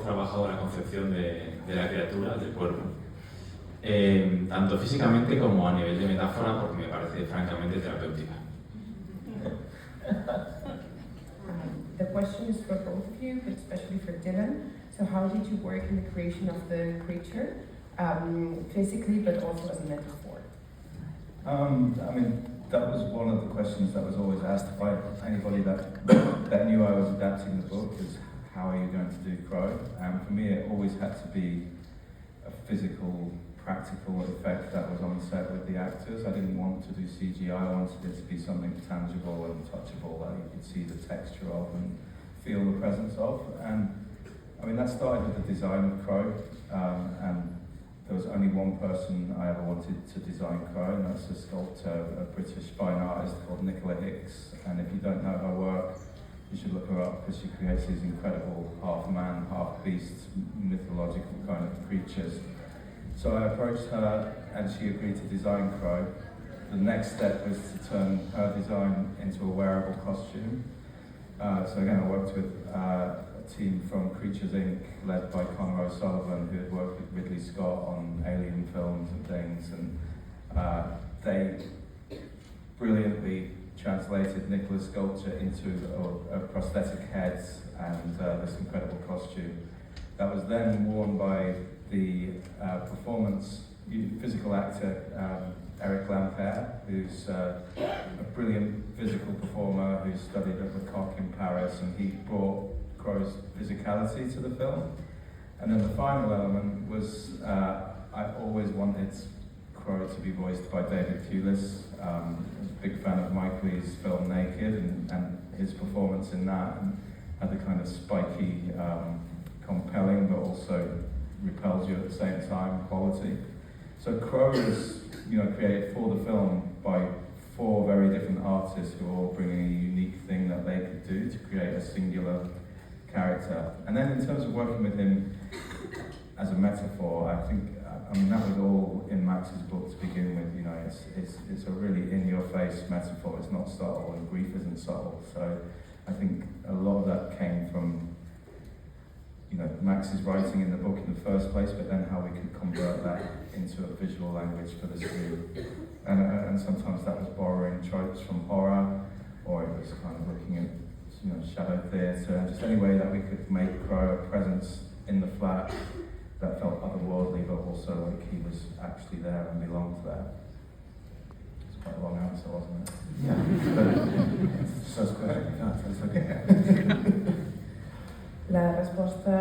trabajado la concepción de la criatura, del cuerpo, tanto físicamente como a nivel de metáfora, porque me parece francamente terapéutica. The question is for both of you, but especially for Dylan. So how did you work in the creation of the creature, physically, but also as a metaphor? I mean, that was one of the questions that was always asked by anybody that knew I was adapting the book, is how are you going to do Crow? And for me, it always had to be a physical, practical effect that was on set with the actors. I didn't want to do CGI, I wanted it to be something tangible and touchable that you could see the texture of and feel the presence of. And I mean, that started with the design of Crow, and there was only one person I ever wanted to design Crow, and that's a sculptor, a British fine artist called Nicola Hicks. And if you don't know her work, you should look her up, because she creates these incredible half-man, half-beast, mythological kind of creatures. So I approached her, and she agreed to design Crow. The next step was to turn her design into a wearable costume. So again, I worked with a team from Creatures Inc., led by Conor O'Sullivan, who had worked with Ridley Scott on Alien films and things, and they brilliantly translated Nicola's sculpture into a prosthetic head and this incredible costume. That was then worn by the physical actor Eric Lampere, who's a brilliant physical performer who studied at the Coq in Paris, and he brought Crow's physicality to the film. And then the final element was, I always wanted Crow to be voiced by David Thewlis. I'm a big fan of Mike Leigh's film Naked, and his performance in that, and had the kind of spiky, compelling but also repels you at the same time quality. So Crow was, created for the film by 4 very different artists who were all bringing a unique thing that they could do to create a singular character. And then in terms of working with him as a metaphor, I mean that was all in Max's book to begin with. It's a really in-your-face metaphor. It's not subtle, and grief isn't subtle. So I think a lot of that came from Max's writing in the book in the first place, but then how we could convert that into a visual language for the screen. And sometimes that was borrowing tropes from horror, or it was kind of looking at shadow theatre, and just any way that we could make Crow a presence in the flat that felt otherworldly, but also like he was actually there and belonged there. It's quite a long answer, wasn't it? Yeah. But, first question. No, it's okay. La resposta